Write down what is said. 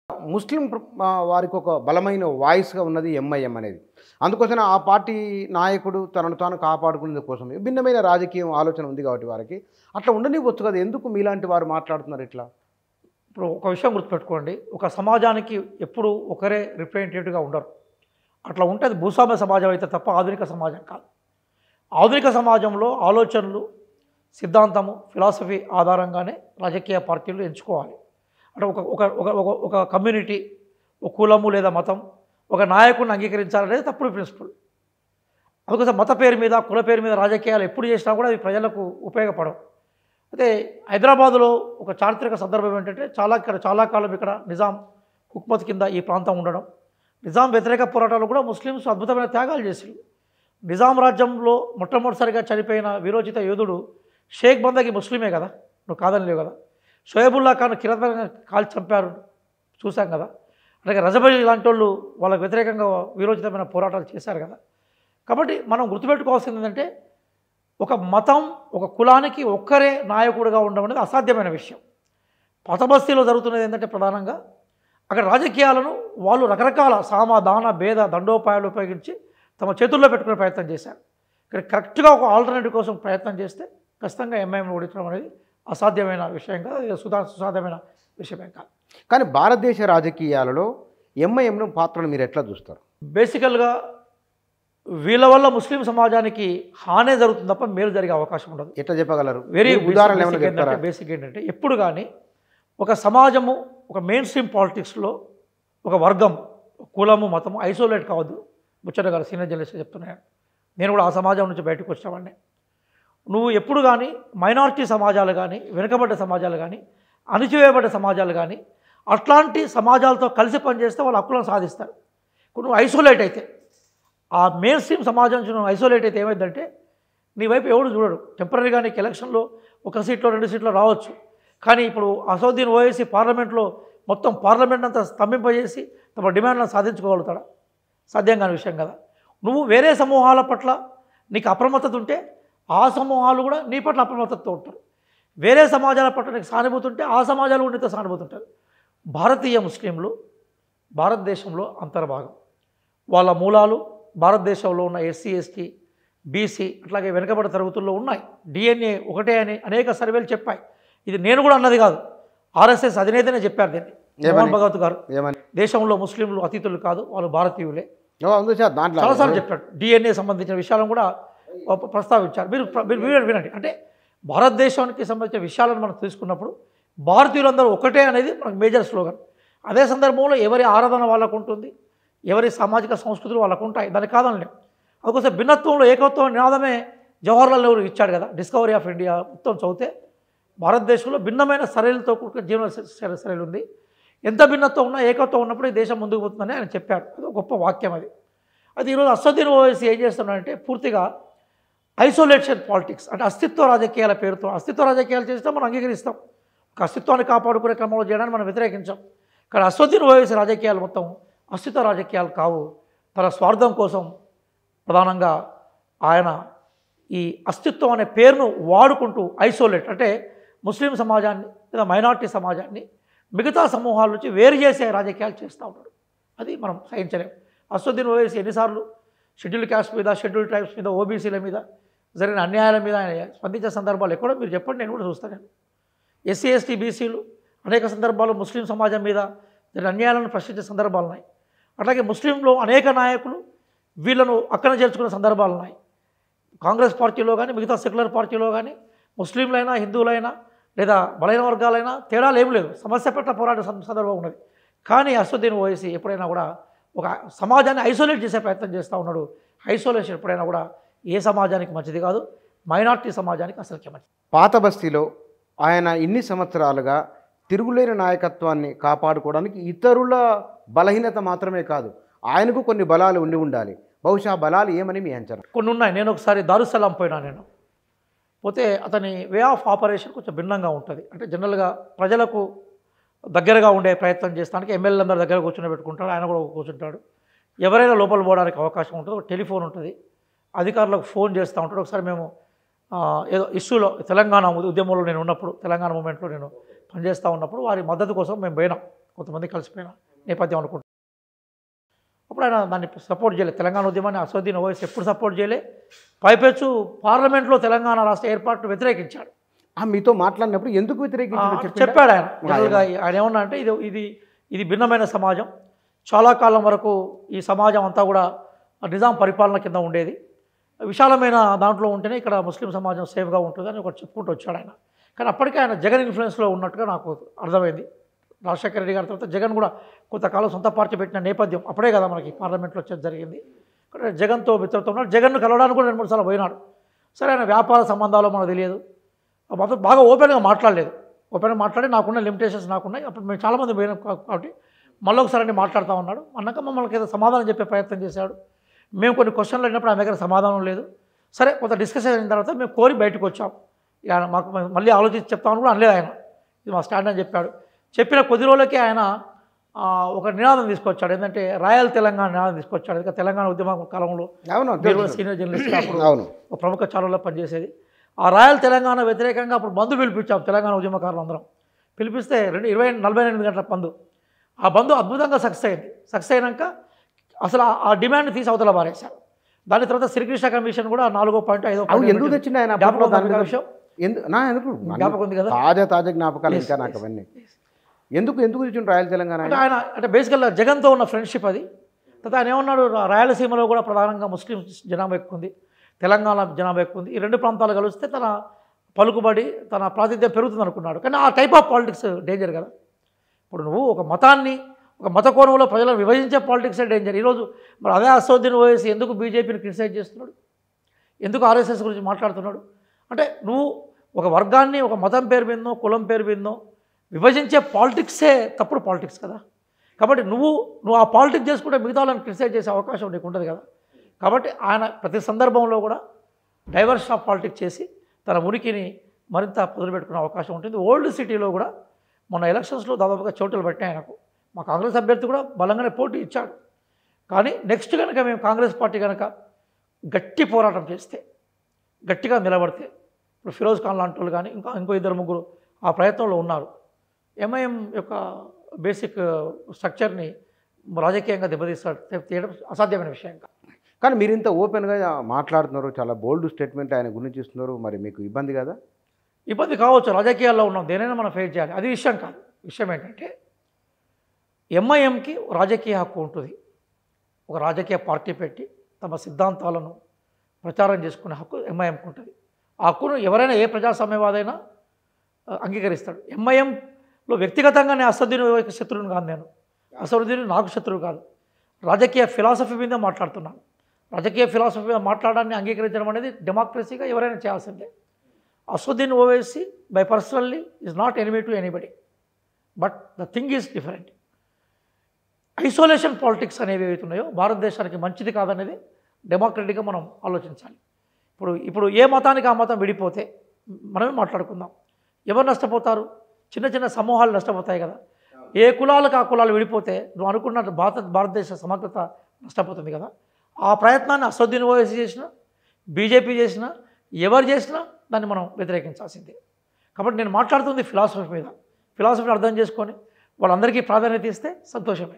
ముస్లిం వారికి ఒక బలమైన వాయిస్‌గా ఉన్నది ఎంఐఎం అనేది. అందుకోసమే ఆ పార్టీ నాయకుడు తనను తాను కాపాడుకునే కోసం భిన్నమైన రాజకీయం ఆలోచన ఉంది కాబట్టి వారికి. అట్లా ఉండనివ్వచ్చు కదా! ఎందుకు మీలాంటి వారు మాట్లాడుతున్నారు ఇట్లా? ఇప్పుడు ఒక విషయం గుర్తుపెట్టుకోండి. ఒక సమాజానికి ఎప్పుడు ఒకరే రిప్రజెంటేటివ్‌గా ఉండరు. అట్లా ఉంటే అది భూస్వామ్య సమాజం అయితే తప్ప ఆధునిక సమాజం కాదు. ఆధునిక సమాజంలో ఆలోచనలు, సిద్ధాంతము, ఫిలాసఫీ ఆధారంగానే రాజకీయ పార్టీలు ఎంచుకోవాలి. అంటే ఒక ఒక ఒక ఒక ఒక కమ్యూనిటీ, ఒక కులము లేదా మతం, ఒక నాయకుడిని అంగీకరించాలనేది తప్పుడు ప్రిన్సిపల్. అందుకోసం మత పేరు మీద, కుల పేరు మీద రాజకీయాలు ఎప్పుడు చేసినా కూడా అవి ప్రజలకు ఉపయోగపడవు. అయితే హైదరాబాదులో ఒక చారిత్రక సందర్భం ఏంటంటే చాలా కాలం ఇక్కడ నిజాం హుక్మత్ కింద ఈ ప్రాంతం ఉండడం, నిజాం వ్యతిరేక పోరాటాలు కూడా ముస్లిమ్స్ అద్భుతమైన త్యాగాలు చేశారు. నిజాం రాజ్యంలో మొట్టమొదటిసారిగా చనిపోయిన వీరోచిత యోధుడు షేక్ బందగి ముస్లిమే కదా, నువ్వు కాదని లేవు కదా. షోయబుల్లా ఖాన్ కిరాతకంగా కాల్చి చంపారు, చూశాం కదా. అలాగే రజబలి లాంటి వాళ్ళు వాళ్ళకు వ్యతిరేకంగా వీరోచితమైన పోరాటాలు చేశారు కదా. కాబట్టి మనం గుర్తుపెట్టుకోవాల్సింది ఏంటంటే ఒక మతం, ఒక కులానికి ఒక్కరే నాయకుడిగా ఉండడం అనేది అసాధ్యమైన విషయం. పతబస్తీలో జరుగుతున్నది ఏంటంటే ప్రధానంగా అక్కడ రాజకీయాలను వాళ్ళు రకరకాల సామ దాన భేద దండోపాయాలు ఉపయోగించి తమ చేతుల్లో పెట్టుకునే ప్రయత్నం చేశారు. ఇక్కడ కరెక్ట్గా ఒక ఆల్టర్నేటివ్ కోసం ప్రయత్నం చేస్తే ఖచ్చితంగా ఎంఐఎంను ఓడించడం అనేది అసాధ్యమైన విషయం కాదు, సుసాధ్యమైన విషయమే కాదు. కానీ భారతదేశ రాజకీయాలలో ఎంఐఎంను పాత్రను మీరు ఎట్లా చూస్తారు? బేసికల్గా వీళ్ళ వల్ల ముస్లిం సమాజానికి హానే జరుగుతుంది తప్ప మేలు జరిగే అవకాశం ఉండదు. ఎట్లా చెప్పగలరు? వెరీ ఉదాహరణ ఏమైనా చెప్తారా? బేసిక్ ఏంటంటే ఎప్పుడు కానీ ఒక సమాజము, ఒక మెయిన్ స్ట్రీమ్ పాలిటిక్స్లో ఒక వర్గం, కులము, మతము ఐసోలేట్ కావద్దు. ముచ్చట గారు సీనియర్ జర్నలిస్ట్ చెప్తున్నాను. నేను కూడా ఆ సమాజం నుంచి బయటకు వచ్చినవాడిని. నువ్వు ఎప్పుడు కానీ మైనారిటీ సమాజాలు కానీ, వెనుకబడ్డ సమాజాలు కానీ, అణిచివేయబడ్డ సమాజాలు కానీ అట్లాంటి సమాజాలతో కలిసి పనిచేస్తే వాళ్ళ హక్కులను సాధిస్తారు. ఇప్పుడు నువ్వు ఐసోలేట్ అయితే, ఆ మెయిన్ స్ట్రీమ్ సమాజం నుంచి నువ్వు ఐసోలేట్ అయితే ఏమైందంటే నీ వైపు ఎవడు చూడడు. టెంపరీగా నీకు ఎలక్షన్లో 1 సీట్లో 2 సీట్లో రావచ్చు. కానీ ఇప్పుడు అసదుద్దీన్ ఓవైసీ పార్లమెంట్లో మొత్తం పార్లమెంట్ అంతా స్తంభింపజేసి తమ డిమాండ్లను సాధించుకోగలుగుతాడా? సాధ్యం కాని విషయం కదా. నువ్వు వేరే సమూహాల పట్ల నీకు అప్రమత్తత ఉంటే ఆ సమూహాలు కూడా నీ పట్ల అప్రమత్తతతో ఉంటారు. వేరే సమాజాల పట్ల నీకు సానుభూతి ఉంటే ఆ సమాజాలు కూడా నీతో సానుభూతి ఉంటారు. భారతీయ ముస్లింలు భారతదేశంలో అంతర్భాగం. వాళ్ళ మూలాలు భారతదేశంలో ఉన్న ఎస్సీ, ఎస్టీ, బీసీ అట్లాగే వెనుకబడి తరగతుల్లో ఉన్నాయి. డిఎన్ఏ ఒకటే అని అనేక సర్వేలు చెప్పాయి. ఇది నేను కూడా అన్నది కాదు, ఆర్ఎస్ఎస్ అధినేతనే చెప్పారు దీన్ని. మోహన్ భగవత్ గారు దేశంలో ముస్లింలు అతిథులు కాదు, వాళ్ళు భారతీయులే చాలాసార్లు చెప్పాడు. డిఎన్ఏ సంబంధించిన విషయాలను కూడా ప్రస్తావించారు. మీరు వినండి. అంటే భారతదేశానికి సంబంధించిన విషయాలను మనం తీసుకున్నప్పుడు భారతీయులందరూ ఒకటే అనేది మనకు మేజర్ స్లోగన్. అదే సందర్భంలో ఎవరి ఆరాధన వాళ్ళకు ఉంటుంది, ఎవరి సామాజిక సంస్కృతులు వాళ్ళకు ఉంటాయి, దానికి కాదనలేం. అందుకోసం భిన్నత్వంలో ఏకత్వం నినాదమే జవహర్లాల్ నెహ్రూ ఇచ్చాడు కదా. డిస్కవరీ ఆఫ్ ఇండియా మొత్తం చదివితే భారతదేశంలో భిన్నమైన సరళితో కూడుకున్న జీవన శైలి ఉంది. ఎంత భిన్నత్వం ఉన్నా ఏకత్వం ఉన్నప్పుడు ఈ దేశం ముందుకు పోతుందని ఆయన చెప్పాడు. అది గొప్ప వాక్యం అది. అది ఈరోజు అసదుద్దీన్ ఓవైసీ ఏం చేస్తున్నాడంటే పూర్తిగా ఐసోలేషన్ పాలిటిక్స్, అంటే అస్తిత్వ రాజకీయాల పేరుతో అస్తిత్వ రాజకీయాలు చేస్తే మనం అంగీకరిస్తాం. ఒక అస్తిత్వాన్ని కాపాడుకునే క్రమంలో చేయడానికి మనం వ్యతిరేకించాం. కానీ అసదుద్దీన్ ఓవైసీ రాజకీయాలు మొత్తం అస్తిత్వ రాజకీయాలు కావు. తన స్వార్థం కోసం ప్రధానంగా ఆయన ఈ అస్తిత్వం అనే పేరును వాడుకుంటూ ఐసోలేట్, అంటే ముస్లిం సమాజాన్ని లేదా మైనారిటీ సమాజాన్ని మిగతా సమూహాల నుంచి వేరు చేసే రాజకీయాలు చేస్తూ ఉన్నాడు. అది మనం సహించలేము. అసదుద్దీన్ ఓవైసీ ఎన్నిసార్లు షెడ్యూల్ క్యాస్ట్ మీద, షెడ్యూల్ ట్రైబ్స్ మీద, ఓబీసీల మీద జరిగిన అన్యాయాల మీద ఆయన స్పందించే సందర్భాలు ఎక్కడో మీరు చెప్పండి, నేను కూడా చూస్తాను. ఎస్సీ, ఎస్టీ, బీసీలు అనేక సందర్భాల్లో ముస్లిం సమాజం మీద జరిగిన అన్యాయాలను ప్రశ్నించే సందర్భాలు ఉన్నాయి. అట్లాగే ముస్లింలో అనేక నాయకులు వీళ్ళను అక్కన చేర్చుకునే సందర్భాలు ఉన్నాయి. కాంగ్రెస్ పార్టీలో కానీ, మిగతా సెక్యులర్ పార్టీలో కానీ ముస్లింలైనా, హిందువులైనా లేదా బలైన వర్గాలైనా తేడాలు ఏం లేదు. సమస్య పట్ల పోరాట సందర్భం ఉన్నది. కానీ అసదుద్దీన్ ఓవైసీ ఎప్పుడైనా కూడా ఒక సమాజాన్ని ఐసోలేట్ చేసే ప్రయత్నం చేస్తూ ఉన్నాడు. ఐసోలేషన్ ఎప్పుడైనా కూడా ఏ సమాజానికి మంచిది కాదు, మైనార్టీ సమాజానికి అసలుకే మంచిది. పాత బస్తీలో ఆయన ఇన్ని సంవత్సరాలుగా తిరుగులేని నాయకత్వాన్ని కాపాడుకోవడానికి ఇతరుల బలహీనత మాత్రమే కాదు, ఆయనకు కొన్ని బలాలు ఉండాలి. బహుశా బలాలు ఏమని మీ అంచనా? కొన్ని ఉన్నాయి. నేను ఒకసారి దారుసలాం పోయినా. నేను పోతే అతని వే ఆఫ్ ఆపరేషన్ కొంచెం భిన్నంగా ఉంటుంది. అంటే జనరల్గా ప్రజలకు దగ్గరగా ఉండే ప్రయత్నం చేస్తానికి ఎమ్మెల్యేలందరూ దగ్గర కూర్చొని పెట్టుకుంటాడు, ఆయన కూడా కూర్చుంటాడు. ఎవరైనా లోపల పోవడానికి అవకాశం ఉంటుంది. ఒక టెలిఫోన్ ఉంటుంది, అధికారులకు ఫోన్ చేస్తూ ఉంటాడు. ఒకసారి మేము ఏదో ఇష్యూలో తెలంగాణ ఉద్యమంలో నేను ఉన్నప్పుడు, తెలంగాణ మూమెంట్లో నేను పనిచేస్తూ ఉన్నప్పుడు వారి మద్దతు కోసం మేము పోయినాం. కొంతమంది కలిసిపోయిన నేపథ్యం అనుకుంటున్నాను. అప్పుడు ఆయన దాన్ని సపోర్ట్ చేయలేదు. తెలంగాణ ఉద్యమాన్ని అసదుద్దీన్ ఓవైసీ ఎప్పుడు సపోర్ట్ చేయలే. పైపెచ్చు పార్లమెంట్లో తెలంగాణ రాష్ట్ర ఏర్పాటును వ్యతిరేకించాడు. మీతో మాట్లాడినప్పుడు ఎందుకు వ్యతిరేకించారు చెప్పాడు ఆయన. జనరల్గా ఆయన ఏమన్నా అంటే ఇది భిన్నమైన సమాజం, చాలా కాలం వరకు ఈ సమాజం అంతా కూడా నిజాం పరిపాలన కింద ఉండేది, విశాలమైన దాంట్లో ఉంటేనే ఇక్కడ ముస్లిం సమాజం సేఫ్గా ఉంటుందని ఒకటి చెప్పుకుంటూ వచ్చాడు ఆయన. కానీ అప్పటికే ఆయన జగన్ ఇన్ఫ్లుయెన్స్లో ఉన్నట్టుగా నాకు అర్థమైంది. రాజశేఖర రెడ్డి గారి తర్వాత జగన్ కూడా కొంతకాలం సొంత పార్టీ పెట్టిన నేపథ్యం అప్పుడే కదా మనకి పార్లమెంట్లో వచ్చేది జరిగింది. జగన్తో మిత్రతో ఉన్నాడు. జగన్ను కలవడానికి కూడా 2-3 సార్లు పోయినాడు. సరే, ఆయన వ్యాపార సంబంధాలు మనకు తెలియదు, మాతో బాగా ఓపెన్గా మాట్లాడలేదు. ఓపెన్గా మాట్లాడి నాకున్న లిమిటేషన్స్ నాకున్నాయి, అప్పుడు మేము చాలామంది పోయినాం కాబట్టి మళ్ళీ ఒకసారి మాట్లాడుతూ ఉన్నాడు. అన్నాక మమ్మల్ని ఏదో సమాధానం చెప్పే ప్రయత్నం చేశాడు. మేము కొన్ని క్వశ్చన్లు అడిగినప్పుడు ఆయన దగ్గర సమాధానం లేదు. సరే, కొంత డిస్కషన్ అయిన తర్వాత మేము కోరి బయటకు వచ్చాం. ఆయన మాకు మళ్ళీ ఆలోచించి చెప్తామని కూడా అనలేదు ఆయన. ఇది మా స్టాండ్ అని చెప్పాడు. చెప్పిన కొద్ది రోజులకే ఆయన ఒక నినాదం తీసుకొచ్చాడు. ఏంటంటే రాయల్ తెలంగాణ నినాదం తీసుకొచ్చాడు. ఇంకా తెలంగాణ ఉద్యమ కాలంలో సీనియర్ జర్నలిస్ట్ అప్పుడు ఒక ప్రముఖ ఛానల్లో పనిచేసేది. ఆ రాయల్ తెలంగాణ వ్యతిరేకంగా అప్పుడు బంద్ పిలిపించాం తెలంగాణ ఉద్యమకారులు అందరం. పిలిపిస్తే 48 గంటల బంద్. ఆ బంద్ అద్భుతంగా సక్సెస్ అయింది. సక్సెస్ అయినాక అసలు ఆ డిమాండ్ తీసి అవతల పారేశారు. దాని తర్వాత శ్రీకృష్ణ కమిషన్ కూడా 4వ పాయింట్ 5వ పాయింట్ ఎందుకు తెచ్చింది ఆయన విషయం జ్ఞాపకం ఉంది కదా, తాజా జ్ఞాపకాలు ఇంకా నాకు అవన్నీ. ఎందుకు తెచ్చిండు రాయల్ తెలంగాణ? ఆయన అంటే బేసికల్గా జగన్తో ఉన్న ఫ్రెండ్షిప్ అది. తర్వాత ఆయన ఏమన్నాడు, రాయలసీమలో కూడా ప్రధానంగా ముస్లిం జనాభా ఎక్కువ ఉంది, తెలంగాణ జనాభా ఎక్కువ ఉంది, ఈ 2 ప్రాంతాలు కలిస్తే తన పలుకుబడి తన ప్రాతినిధ్యం పెరుగుతుంది అనుకున్నాడు. కానీ ఆ టైప్ ఆఫ్ పాలిటిక్స్ డేంజర్ కదా. ఇప్పుడు నువ్వు ఒక మతాన్ని, ఒక మత కోణంలో ప్రజలను విభజించే పాలిటిక్సే డేంజర్. ఈరోజు మరి అదే అసదుద్దీన్ ఓవైసీ ఎందుకు బీజేపీని క్రిటిసైజ్ చేస్తున్నాడు, ఎందుకు ఆర్ఎస్ఎస్ గురించి మాట్లాడుతున్నాడు అంటే, నువ్వు ఒక వర్గాన్ని ఒక మతం పేరు మీదనో కులం పేరు మీదనో విభజించే పాలిటిక్సే తప్పుడు పాలిటిక్స్ కదా. కాబట్టి నువ్వు ఆ పాలిటిక్స్ చేసుకుంటే మిగతా వాళ్ళని క్రిటిసైజ్ చేసే అవకాశం నీకు ఉంటుంది కదా. కాబట్టి ఆయన ప్రతి సందర్భంలో కూడా డైవర్షన్ ఆఫ్ పాలిటిక్స్ చేసి తన ఉనికిని మరింత పొదిలిపెట్టుకునే అవకాశం ఉంటుంది. ఓల్డ్ సిటీలో కూడా మొన్న ఎలక్షన్స్లో దాదాపుగా చోటులు పెట్టినాయి ఆయనకు. మా కాంగ్రెస్ అభ్యర్థి కూడా బలంగానే పోటీ ఇచ్చాడు. కానీ నెక్స్ట్ కనుక మేము కాంగ్రెస్ పార్టీ కనుక గట్టి పోరాటం చేస్తే, గట్టిగా నిలబడితే, ఇప్పుడు ఫిరోజ్ ఖాన్ లాంటి వాళ్ళు కానీ ఇంకో 2-3 ఆ ప్రయత్నంలో ఉన్నారు. ఎంఐఎం యొక్క బేసిక్ స్ట్రక్చర్ని రాజకీయంగా తీయడం అసాధ్యమైన విషయం. కానీ మీరు ఇంత ఓపెన్గా మాట్లాడుతున్నారు, చాలా బోల్డ్ స్టేట్మెంట్ ఆయన గురించి ఇస్తున్నారు, మరి మీకు ఇబ్బంది కదా? ఇబ్బంది కావచ్చు, రాజకీయాల్లో ఉన్నాం, దేనైనా మనం ఫేస్ చేయాలి, అది విషయం కాదు. విషయం ఏంటంటే ఎంఐఎంకి రాజకీయ హక్కు ఉంటుంది. ఒక రాజకీయ పార్టీ పెట్టి తమ సిద్ధాంతాలను ప్రచారం చేసుకునే హక్కు ఎంఐఎంకి ఉంటుంది. ఆ హక్కును ఎవరైనా ఏ ప్రజాస్వామ్యవాదైనా అంగీకరిస్తాడు. ఎంఐఎంలో వ్యక్తిగతంగా నేను అసదుద్దీన్ శత్రువుని కాదు, నేను అసదుద్దీన్ నాకు శత్రువు కాదు. రాజకీయ ఫిలాసఫీ మీద మాట్లాడుతున్నాను. రాజకీయ ఫిలాసఫీ మీద మాట్లాడాన్ని అంగీకరించడం అనేది డెమోక్రసీగా ఎవరైనా చేయాల్సిందే. Asaduddin Owaisi by personally is not enemy to anybody, but the thing is different. Isolation politics అనేవి ఏవైతున్నాయో భారతదేశానికి మంచిది కాదనేది డెమోక్రటిక్గా మనం ఆలోచించాలి. ఇప్పుడు ఏ మతానికి ఆ మతం విడిపోతే మనమే మాట్లాడుకుందాం. ఎవరు నష్టపోతారు? చిన్న చిన్న సమూహాలు నష్టపోతాయి కదా. ఏ కులాలకు ఆ కులాలు విడిపోతే నువ్వు అనుకున్న భారతదేశ సమగ్రత నష్టపోతుంది కదా. ఆ ప్రయత్నాన్ని అసదుద్దీన్ ఓవైసీ చేసినా, బీజేపీ చేసినా, ఎవరు చేసినా దాన్ని మనం వ్యతిరేకించాల్సిందే. కాబట్టి నేను మాట్లాడుతుంది ఫిలాసఫీ మీద. ఫిలాసఫీని అర్థం చేసుకొని వాళ్ళందరికీ ప్రాధాన్యత ఇస్తే సంతోషమే.